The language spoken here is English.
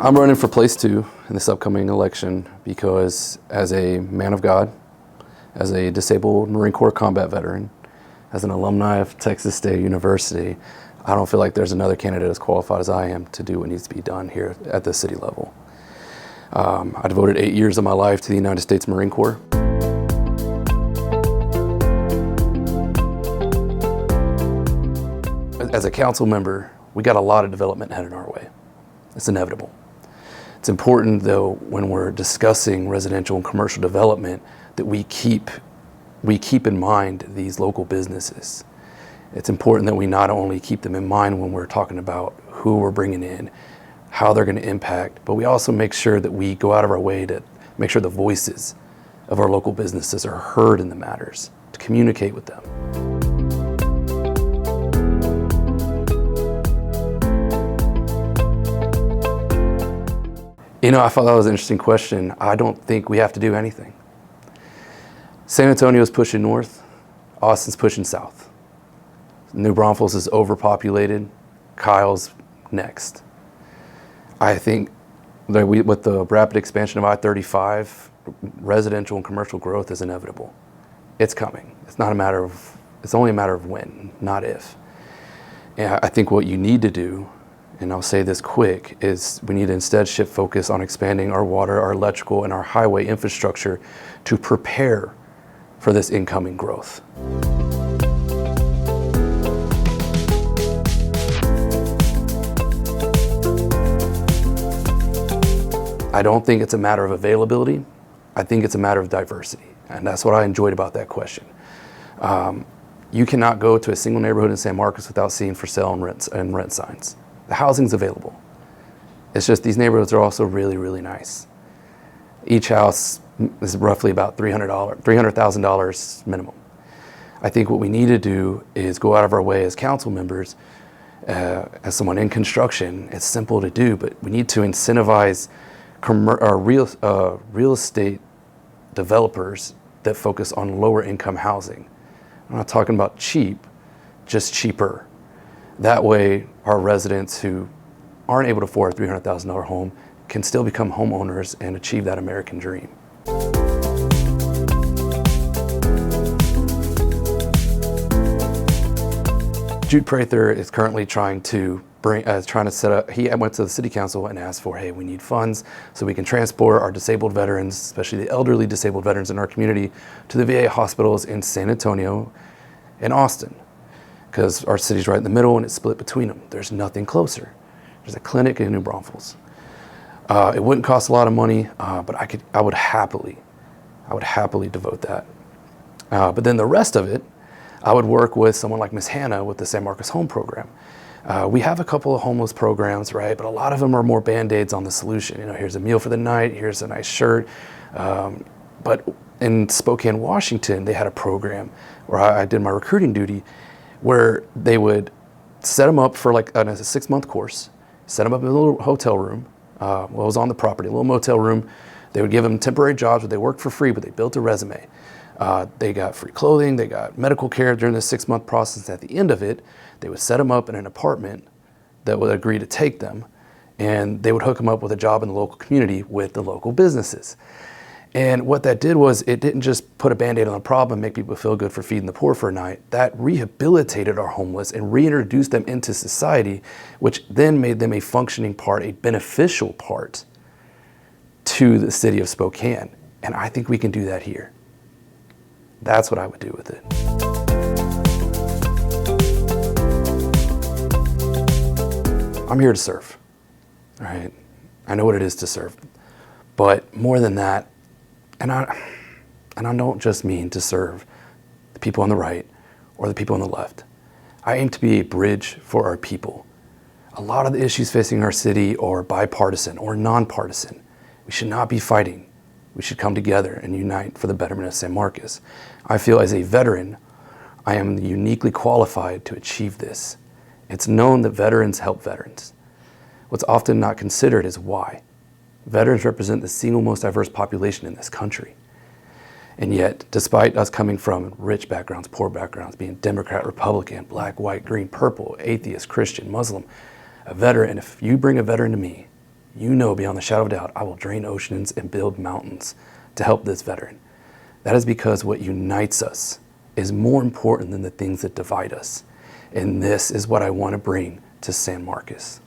I'm running for place 2 in this upcoming election because as a man of God, as a disabled Marine Corps combat veteran, as an alumni of Texas State University, I don't feel like there's another candidate as qualified as I am to do what needs to be done here at the city level. I devoted 8 years of my life to the United States Marine Corps. As a council member, we got a lot of development headed our way. It's inevitable. It's important, though, when we're discussing residential and commercial development, that we keep in mind these local businesses. It's important that we not only keep them in mind when we're talking about who we're bringing in, how they're going to impact, but we also make sure that we go out of our way to make sure the voices of our local businesses are heard in the matters, to communicate with them. You know, I thought that was an interesting question. I don't think we have to do anything. San Antonio's pushing north, Austin's pushing south. New Braunfels is overpopulated, Kyle's next. I think that with the rapid expansion of I-35, residential and commercial growth is inevitable. It's coming. It's only a matter of when, not if. And I think what you need to do, and I'll say this quick, is we need to instead shift focus on expanding our water, our electrical, and our highway infrastructure to prepare for this incoming growth. I don't think it's a matter of availability. I think it's a matter of diversity. And that's what I enjoyed about that question. You cannot go to a single neighborhood in San Marcos without seeing for sale and rent signs. The housing's available. It's just these neighborhoods are also really, really nice. Each house is roughly about $300,000 minimum. I think what we need to do is go out of our way as council members, as someone in construction. It's simple to do, but we need to incentivize real estate developers that focus on lower income housing. I'm not talking about cheap, just cheaper. That way, our residents who aren't able to afford a $300,000 home can still become homeowners and achieve that American dream. Jude Prather is currently trying to set up, he went to the city council and asked for, hey, we need funds so we can transport our disabled veterans, especially the elderly disabled veterans in our community, to the VA hospitals in San Antonio and Austin, because our city's right in the middle and it's split between them. There's nothing closer. There's a clinic in New Braunfels. It wouldn't cost a lot of money, but I would happily devote that. But then the rest of it, I would work with someone like Miss Hannah with the San Marcos Home Program. We have a couple of homeless programs, right? But a lot of them are more Band-Aids on the solution. You know, here's a meal for the night, here's a nice shirt. But in Spokane, Washington, they had a program where I did my recruiting duty, where they would set them up for like a 6-month course, set them up in a little hotel room, it was on the property, a little motel room. They would give them temporary jobs where they worked for free, but they built a resume. They got free clothing, they got medical care during the 6-month process. At the end of it, they would set them up in an apartment that would agree to take them, and they would hook them up with a job in the local community with the local businesses. And what that did was, it didn't just put a Band-Aid on the problem, make people feel good for feeding the poor for a night. That rehabilitated our homeless and reintroduced them into society, which then made them a functioning part, a beneficial part to the city of Spokane. And I think we can do that here. That's what I would do with it. I'm here to serve, all right? I know what it is to serve, but more than that, and I don't just mean to serve the people on the right or the people on the left. I aim to be a bridge for our people. A lot of the issues facing our city are bipartisan or nonpartisan. We should not be fighting. We should come together and unite for the betterment of San Marcos. I feel as a veteran, I am uniquely qualified to achieve this. It's known that veterans help veterans. What's often not considered is why. Veterans represent the single most diverse population in this country. And yet, despite us coming from rich backgrounds, poor backgrounds, being Democrat, Republican, black, white, green, purple, atheist, Christian, Muslim, a veteran, if you bring a veteran to me, you know beyond the shadow of a doubt, I will drain oceans and build mountains to help this veteran. That is because what unites us is more important than the things that divide us. And this is what I want to bring to San Marcos.